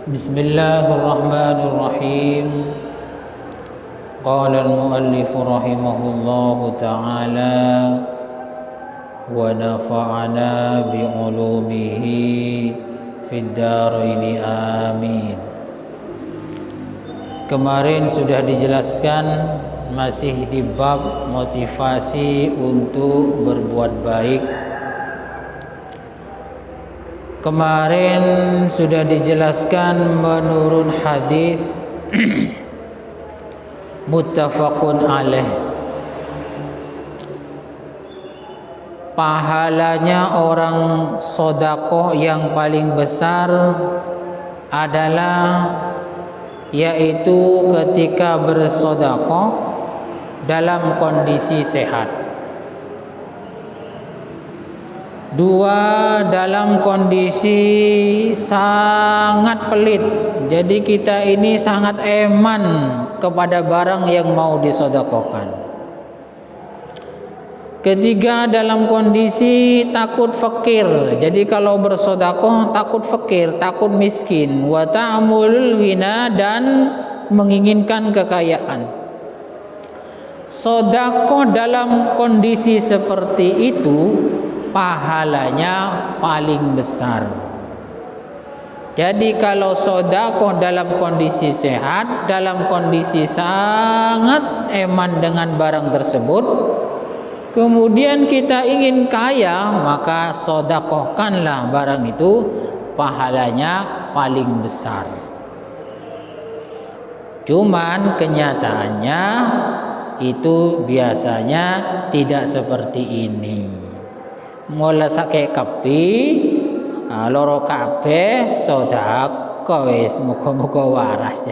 Bismillahirrahmanirrahim. Qala al-muallif rahimahullahu ta'ala wa nafa'ana bi ulumihi fid dharaini amin. Kemarin sudah dijelaskan, masih di bab motivasi untuk berbuat baik. Kemarin sudah dijelaskan menurut hadis muttafaqun alaih, pahalanya orang sodakoh yang paling besar adalah yaitu ketika bersodakoh dalam kondisi sehat. Dua, dalam kondisi sangat pelit. Jadi kita ini sangat eman kepada barang yang mau disodakohkan. Ketiga, dalam kondisi takut fakir. Jadi kalau bersodakoh takut fakir, takut miskin. Wa ta'amulul ghina, dan menginginkan kekayaan. Sodakoh dalam kondisi seperti itu pahalanya paling besar. Jadi kalau sodakoh dalam kondisi sehat, dalam kondisi sangat eman dengan barang tersebut, kemudian kita ingin kaya, maka sodakohkanlah barang itu, pahalanya paling besar. Cuman kenyataannya itu biasanya tidak seperti ini. Mula sake kapi loro kabeh sedekah wis muga-muga waras.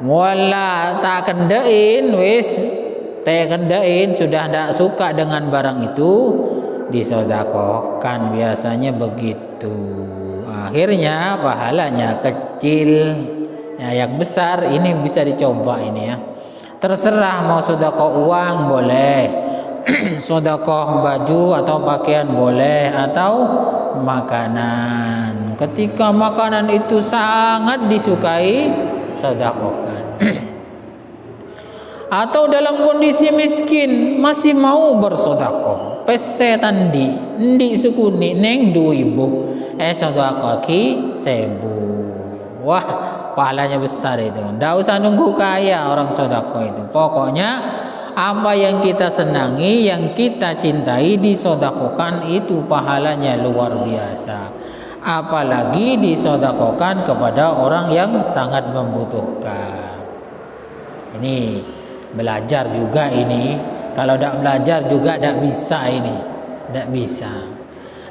Mula tak kendein wis kendein sudah tidak suka dengan barang itu, disedekahkan, biasanya begitu. Akhirnya pahalanya kecil. Ya, yang besar ini bisa dicoba ini ya. Terserah mau sedekah uang boleh, sedekah baju atau pakaian boleh, atau makanan. Ketika makanan itu sangat disukai, sedekahkan. Atau dalam kondisi miskin masih mau bersedekah, pesetan ndi sukuni neng 2000, sedekah ki 1000. Wah, pahalanya besar itu. Nggak usah nunggu kaya orang sedekah itu. Pokoknya apa yang kita senangi, yang kita cintai, disodakokan, itu pahalanya luar biasa. Apalagi disodakokan kepada orang yang sangat membutuhkan. Ini belajar juga ini. Kalau tidak belajar juga tidak bisa ini. Tidak bisa.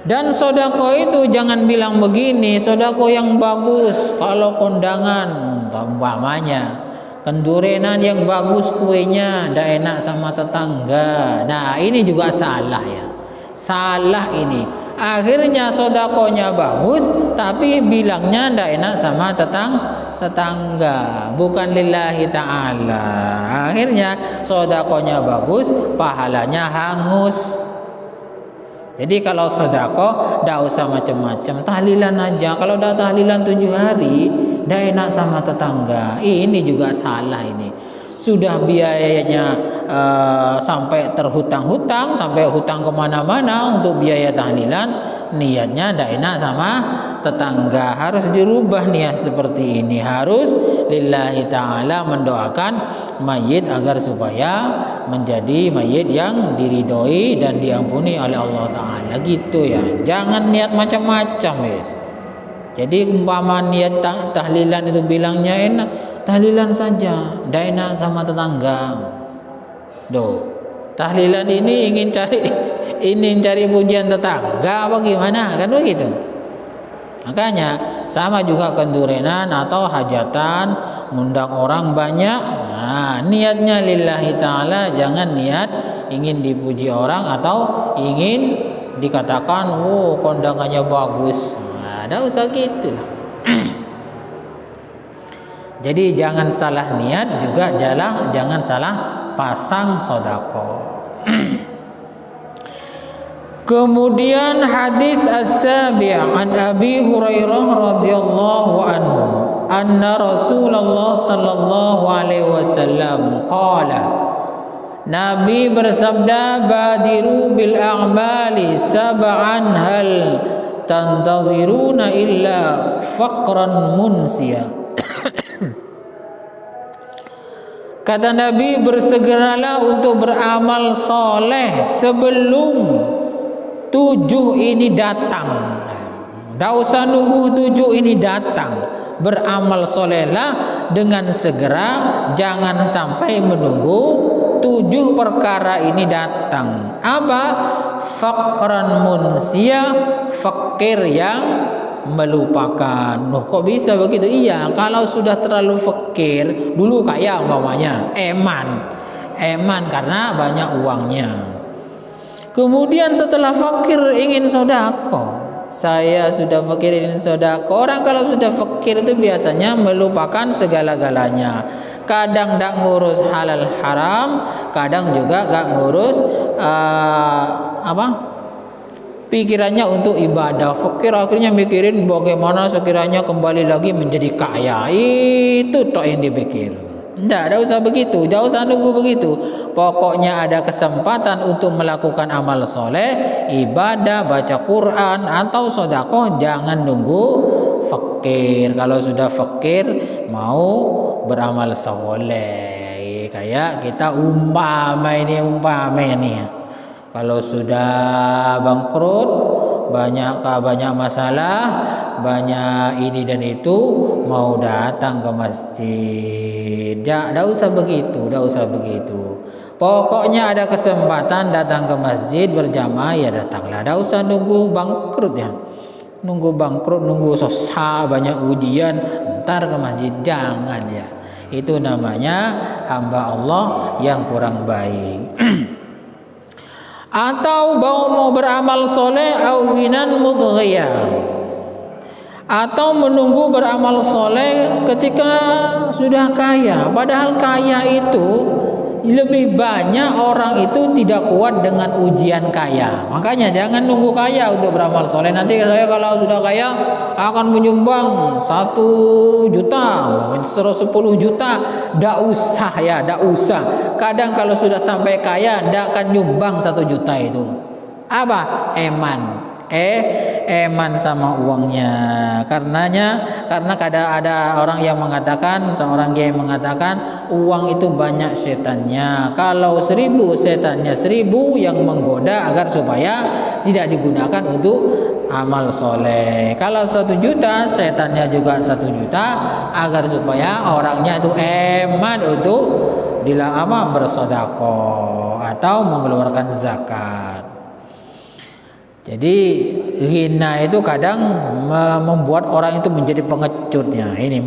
Dan sodako itu jangan bilang begini, sodako yang bagus kalau kondangan, umpamanya kendurenan yang bagus kuenya, ndak enak sama tetangga. Nah ini juga salah ya, salah ini. Akhirnya sodakonya bagus, tapi bilangnya ndak enak sama tetangga, bukan lillahi ta'ala. Akhirnya sodakonya bagus, pahalanya hangus. Jadi kalau sedekah ndak usah macam-macam, tahlilan aja. Kalau udah tahlilan 7 hari, ndak enak sama tetangga. Ini juga salah ini. Sudah biayanya sampai terhutang-hutang, sampai hutang kemana-mana untuk biaya tahlilan, niatnya ndak enak sama tetangga. Harus dirubah niat seperti ini. Harus lillahi ta'ala, mendoakan mayit agar supaya menjadi mayit yang diridhoi dan diampuni oleh Allah Ta'ala, gitu ya. Jangan niat macam-macam wis. Jadi umpama niat tahlilan itu bilangnya enak, tahlilan saja, ndak enak sama tetangga. Doh, tahlilan ini ingin cari pujian tetangga apa gimana, kan begitu. Makanya sama juga kendurenan atau hajatan, ngundang orang banyak. Nah, niatnya lillahi ta'ala, jangan niat ingin dipuji orang atau ingin dikatakan, oh kondangannya bagus. Nah, tidak usah gitu. Jadi jangan salah niat, juga jangan salah pasang sodako. Kemudian hadis as-sabi' an Abi Hurairah radhiyallahu anhu anna Rasulullah sallallahu alaihi wasallam qala, Nabi bersabda, badiru bil a'mali sab'an hal tantaziruna illa faqran munsiya. Kata Nabi, bersegeralah untuk beramal soleh sebelum 7 ini datang. Tidak usah nunggu 7 ini datang. Beramal solehlah dengan segera, jangan sampai menunggu 7 perkara ini datang. Apa? Faqran munsia, fakir yang melupakan. Loh, kok bisa begitu? Iya, kalau sudah terlalu fakir, dulu kaya umpamanya, eman karena banyak uangnya. Kemudian setelah fakir ingin sodako, saya sudah fakir ingin sodako. Orang kalau sudah fakir itu biasanya melupakan segala-galanya. Kadang tak ngurus halal haram, kadang juga gak ngurus pikirannya untuk ibadah. Fakir akhirnya mikirin bagaimana sekiranya kembali lagi menjadi kaya. Itu tok yang dipikir. Tidak usah begitu, tidak usah nunggu begitu. Pokoknya ada kesempatan untuk melakukan amal soleh, ibadah, baca Quran atau sedekah, jangan nunggu fakir. Kalau sudah fakir mau beramal soleh, kayak kita umpama ini. Kalau sudah bangkrut, banyak masalah, banyak ini dan itu, mau datang ke masjid. Tidak usah begitu. Pokoknya ada kesempatan datang ke masjid berjamaah, ya datanglah. Tidak usah nunggu bangkrut ya. Nunggu susah, banyak ujian, ntar ke masjid, jangan ya. Itu namanya hamba Allah yang kurang baik. Atau mau beramal soleh awinan mudghiyah, atau menunggu beramal soleh ketika sudah kaya. Padahal kaya itu lebih banyak orang itu tidak kuat dengan ujian kaya. Makanya jangan nunggu kaya untuk beramal soleh. Nanti saya kalau sudah kaya akan menyumbang 1 juta, 10 juta. Tidak usah. Kadang kalau sudah sampai kaya tidak akan nyumbang 1 juta itu. Apa? Eman sama uangnya. Karena kadang ada orang yang mengatakan, seorang kiai mengatakan, uang itu banyak setannya. Kalau 1000 setannya 1000 yang menggoda agar supaya tidak digunakan untuk amal soleh. Kalau 1 juta setannya juga 1 juta agar supaya orangnya itu eman untuk bersedekah atau mengeluarkan zakat. Jadi ghina itu kadang membuat orang itu menjadi pengecutnya. Ini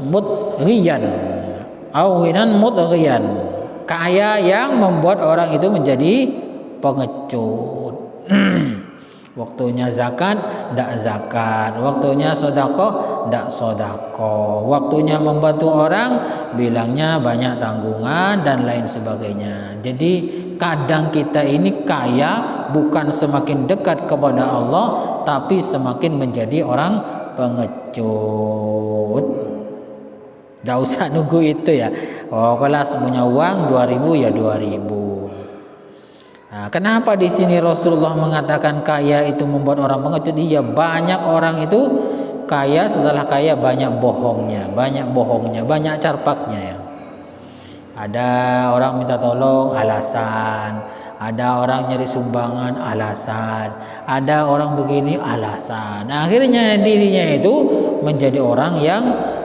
mudghiyan au ghinan mudghiyan, kaya yang membuat orang itu menjadi pengecut. Waktunya zakat, tidak zakat. Waktunya sedekah, tidak sedekah. Waktunya membantu orang, bilangnya banyak tanggungan dan lain sebagainya. Jadi kadang kita ini kaya bukan semakin dekat kepada Allah, tapi semakin menjadi orang pengecut. Tidak usah nunggu itu ya. Kalau punya uang 2000 ya 2000. Nah, kenapa di sini Rasulullah mengatakan kaya itu membuat orang pengecut? Iya, banyak orang itu kaya, setelah kaya banyak bohongnya, banyak carpaknya ya. Ada orang minta tolong, alasan. Ada orang nyari sumbangan, alasan. Ada orang begini, alasan. Nah, akhirnya dirinya itu menjadi orang yang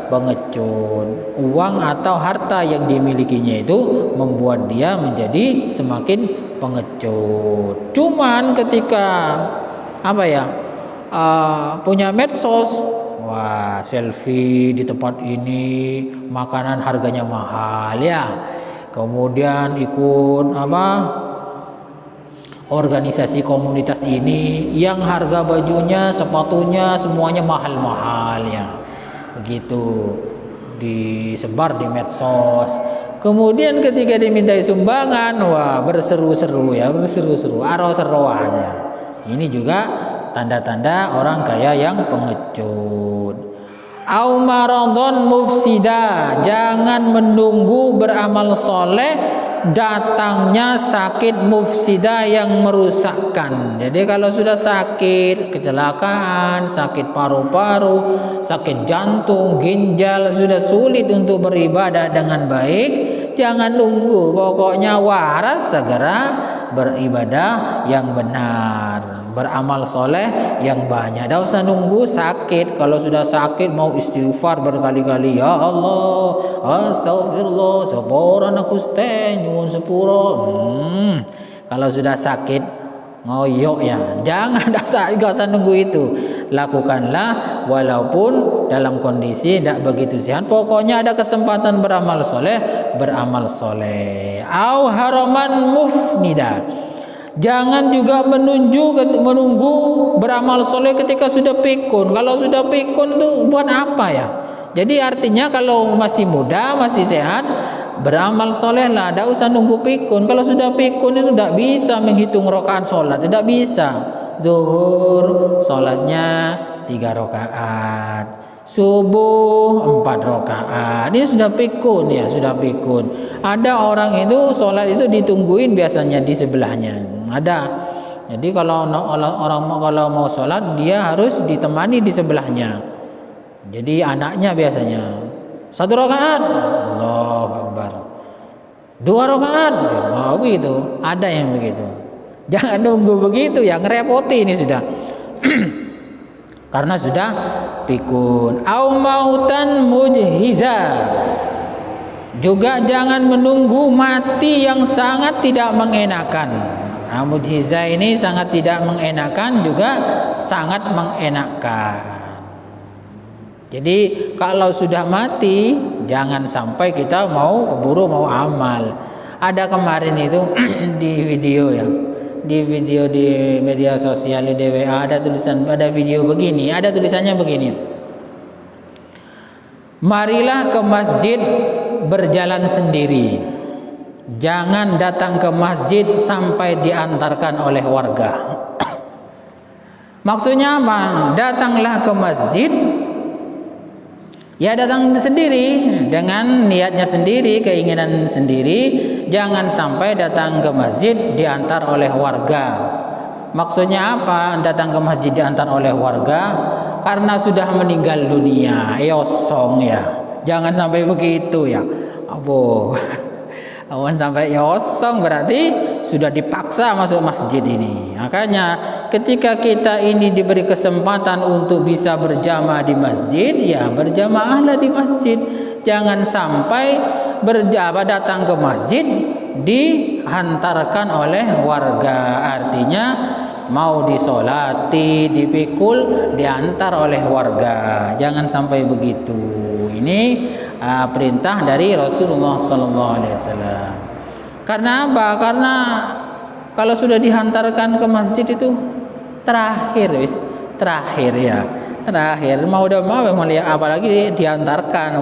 pengecut. Uang atau harta yang dimilikinya itu membuat dia menjadi semakin pengecut. Cuman ketika punya medsos, wah, selfie di tempat ini, makanan harganya mahal ya. Kemudian ikut organisasi komunitas ini yang harga bajunya, sepatunya semuanya mahal-mahal ya. Begitu disebar di medsos. Kemudian ketika dimintai sumbangan, wah, berseru-seru, aro-seroannya. Ini juga tanda-tanda orang kaya yang pengecut. Au maradon mufsida, jangan menunggu beramal soleh datangnya sakit mufsida yang merusakkan. Jadi kalau sudah sakit, kecelakaan, sakit paru-paru, sakit jantung, ginjal, sudah sulit untuk beribadah dengan baik, jangan nunggu, pokoknya waras segera beribadah yang benar, beramal soleh yang banyak. Tidak usah nunggu sakit. Kalau sudah sakit mau istighfar berkali-kali, ya Allah, astagfirullah, sepuran aku nyuwun sepuro. Kalau sudah sakit ngoyok ya, jangan gak usah nunggu itu. Lakukanlah walaupun dalam kondisi tidak begitu sehat. Pokoknya ada kesempatan beramal soleh, beramal soleh. Au haraman mufnida, jangan juga menunggu beramal soleh ketika sudah pikun. Kalau sudah pikun itu buat apa ya? Jadi artinya kalau masih muda, masih sehat, beramal soleh lah, tidak usah nunggu pikun. Kalau sudah pikun itu tidak bisa menghitung rakaat sholat, tidak bisa. Zuhur sholatnya 3 rakaat, subuh 4 rakaat. Ini sudah pikun ya, sudah pikun. Ada orang itu sholat itu ditungguin biasanya di sebelahnya. Ada. Jadi kalau orang kalau mau sholat dia harus ditemani di sebelahnya. Jadi anaknya biasanya 1 rakaat, Allahu Akbar, 2 rakaat, begitu. Ada yang begitu. Jangan nunggu begitu ya, ngerepoti ini sudah. Karena sudah pikun. Au mautan mujhiza, juga jangan menunggu mati yang sangat tidak mengenakan. Mujhiza ini sangat tidak mengenakan, juga sangat mengenakan. Jadi kalau sudah mati jangan sampai kita mau keburu mau amal. Ada kemarin itu di video ya, di video di media sosial di WA ada tulisan, ada video begini, ada tulisannya begini: marilah ke masjid berjalan sendiri, jangan datang ke masjid sampai diantarkan oleh warga. Maksudnya apa? Datanglah ke masjid, ya datang sendiri dengan niatnya sendiri, keinginan sendiri. Jangan sampai datang ke masjid diantar oleh warga. Maksudnya apa? Datang ke masjid diantar oleh warga karena sudah meninggal dunia, yosong ya. Jangan sampai begitu ya. Awan sampai yosong berarti sudah dipaksa masuk masjid ini. Makanya ketika kita ini diberi kesempatan untuk bisa berjamaah di masjid, ya berjamaahlah di masjid. Jangan sampai datang ke masjid dihantarkan oleh warga. Artinya mau disolati, dipikul, diantar oleh warga. Jangan sampai begitu. Ini perintah dari Rasulullah SAW. Karena apa? Karena kalau sudah dihantarkan ke masjid itu terakhir ya. Terakhir mau udah mau melihat, apalagi diantarkan.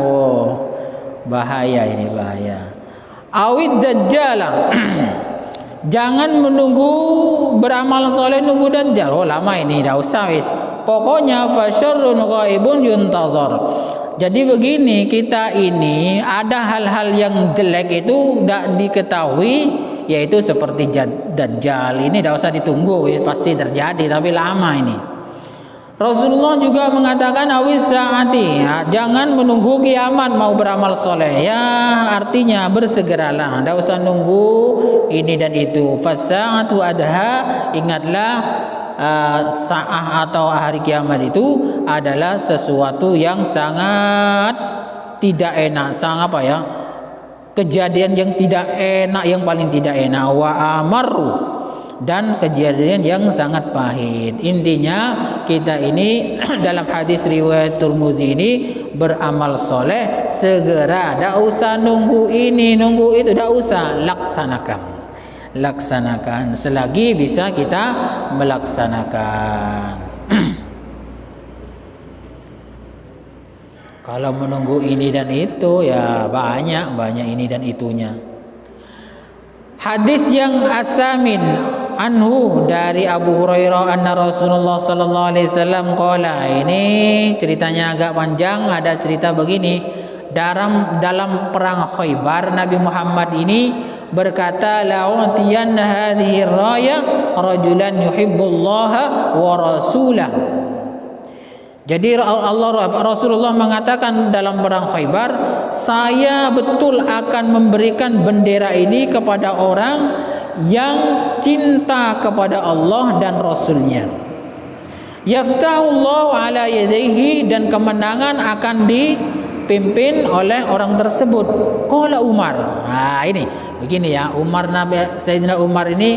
Bahaya ini, bahaya. Awid dajjalah. Jangan menunggu beramal soleh nunggu dajjal. Lama ini, dah usah wis. Pokoknya fasyarrun ghaibun yuntazar. Jadi begini, kita ini ada hal-hal yang jelek itu tidak diketahui, yaitu seperti dajjal. Ini tidak usah ditunggu, pasti terjadi, tapi lama ini. Rasulullah juga mengatakan awis saati, ya, jangan menunggu kiamat mau beramal soleh. Ya artinya bersegeralah, tidak usah nunggu ini dan itu. Fasa'atu adha, ingatlah saah atau hari kiamat itu adalah sesuatu yang sangat tidak enak, sangat apa ya, kejadian yang tidak enak, yang paling tidak enak. Wa amaru, dan kejadian yang sangat pahit. Intinya kita ini dalam hadis riwayat Tirmidzi ini beramal soleh segera, tidak usah nunggu ini nunggu itu, tidak usah, laksanakan selagi bisa kita melaksanakan. Kalau menunggu ini dan itu ya banyak ini dan itunya. Hadis yang asamin, anhu dari Abu Hurairah anna Rasulullah sallallahu alaihi wasallam qala. Ini ceritanya agak panjang, ada cerita begini. Dalam perang Khaybar Nabi Muhammad ini berkata, la'utiyanna hadhihi raya rajulan yuhibbullaha wa rasulah. Jadi Rasulullah mengatakan dalam perang Khaybar, saya betul akan memberikan bendera ini kepada orang yang cinta kepada Allah dan Rasulnya. Yaftahullahu ala yadayhi, dan kemenangan akan dipimpin oleh orang tersebut. Qala Umar. Nah ini begini ya, Sayyidina Umar ini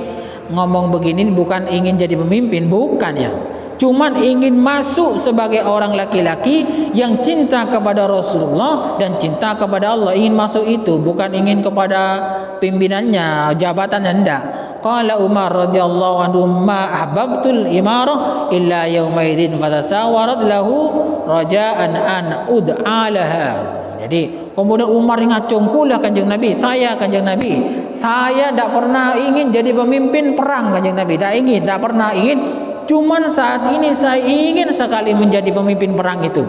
ngomong begini bukan ingin jadi pemimpin, bukan ya. Cuman ingin masuk sebagai orang laki-laki yang cinta kepada Rasulullah dan cinta kepada Allah. Ingin masuk itu, bukan ingin kepada pimpinannya, jabatannya, enggak. Qala Umar radhiyallahu anhu, ma ahbabtul imarah illa yaumaidin fatasawarat lahu raja'an an ud'alaha. Jadi kemudian Umar ngacungkulah Kanjeng Nabi, saya Kanjeng Nabi, saya tidak pernah ingin jadi pemimpin perang Kanjeng Nabi, tidak pernah ingin. Cuman saat ini saya ingin sekali menjadi pemimpin perang itu.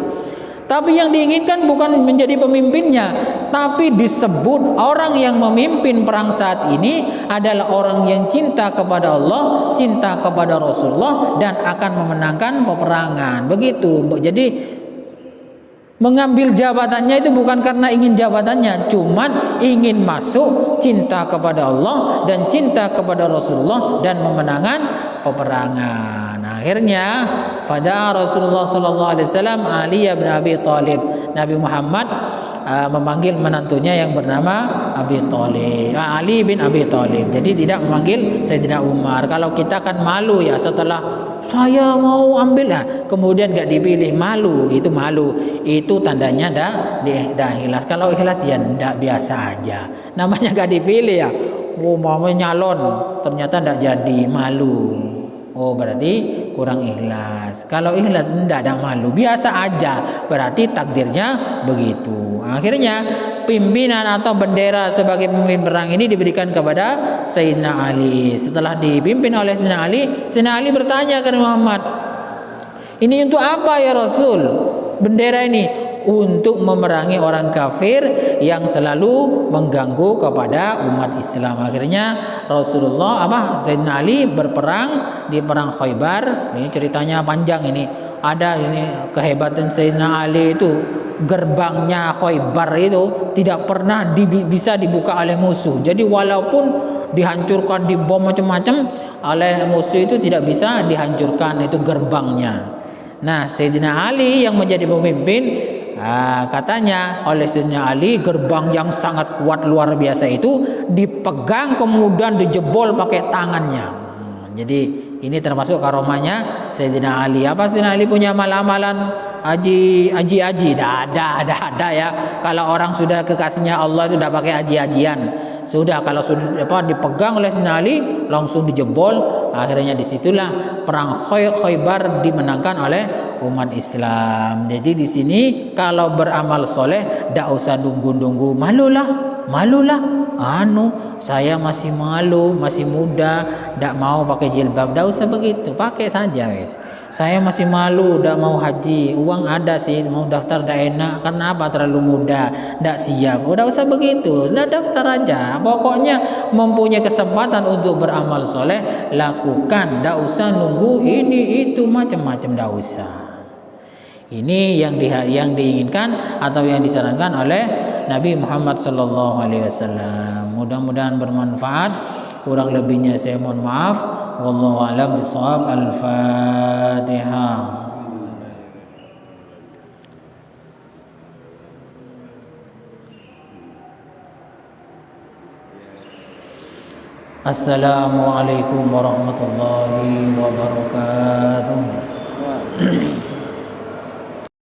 Tapi yang diinginkan bukan menjadi pemimpinnya, tapi disebut orang yang memimpin perang saat ini adalah orang yang cinta kepada Allah, cinta kepada Rasulullah, dan akan memenangkan peperangan. Begitu. Jadi mengambil jabatannya itu bukan karena ingin jabatannya, cuman ingin masuk, cinta kepada Allah dan cinta kepada Rasulullah dan memenangkan peperangan. Akhirnya pada Rasulullah sallallahu alaihi wasallam Ali bin Abi Thalib. Nabi Muhammad memanggil menantunya yang bernama Abi Thalib, Ali bin Abi Thalib. Jadi tidak memanggil Sayyidina Umar. Kalau kita kan malu ya, setelah saya mau ambil kemudian gak dipilih, malu. Itu tandanya dah ikhlas. Kalau ikhlas ya ndak, biasa aja. Namanya gak dipilih ya. Mau nyalon ternyata ndak jadi, malu. Oh berarti kurang ikhlas. Kalau ikhlas tidak ada malu, biasa aja, berarti takdirnya begitu. Akhirnya pimpinan atau bendera sebagai pemimpin perang ini diberikan kepada Sayyidina Ali. Setelah dipimpin oleh Sayyidina Ali bertanya kepada Muhammad, ini untuk apa ya Rasul? Bendera ini untuk memerangi orang kafir yang selalu mengganggu kepada umat Islam. Akhirnya Sayyidina Ali berperang di perang Khaybar. Ini ceritanya panjang ini. Ada ini kehebatan Sayyidina Ali itu, gerbangnya Khaybar itu tidak pernah bisa dibuka oleh musuh. Jadi walaupun dihancurkan, dibom macam-macam oleh musuh, itu tidak bisa dihancurkan itu gerbangnya. Nah, Sayyidina Ali yang menjadi pemimpin, katanya oleh Sayyidina Ali gerbang yang sangat kuat luar biasa itu dipegang kemudian dijebol pakai tangannya. Jadi ini termasuk karomahnya Sayyidina Ali. Apa Sayyidina Ali punya amalan haji? Dah ada ya. Kalau orang sudah kekasihnya Allah itu udah pakai haji-hajian. Sudah, kalau sudah dipegang oleh Sayyidina Ali langsung dijebol. Akhirnya disitulah perang Khaybar dimenangkan oleh umat Islam. Jadi di sini kalau beramal soleh tidak usah nunggu-nunggu, malulah. Saya masih malu, masih muda, tidak mau pakai jilbab. Tidak usah begitu, pakai saja guys. Saya masih malu, tidak mau haji. Uang ada sih, mau daftar tidak enak. Karena apa? Terlalu muda, tidak siap. Tidak usah begitu, tidak daftar aja. Pokoknya mempunyai kesempatan untuk beramal soleh, lakukan. Tidak usah nunggu ini itu macam-macam, tidak usah. Ini yang diinginkan atau yang disarankan oleh Nabi Muhammad sallallahu alaihi wasallam. Mudah-mudahan bermanfaat. Kurang lebihnya saya mohon maaf. Wallahu a'lam bishawab. Al-Fatihah. Assalamualaikum warahmatullahi wabarakatuh.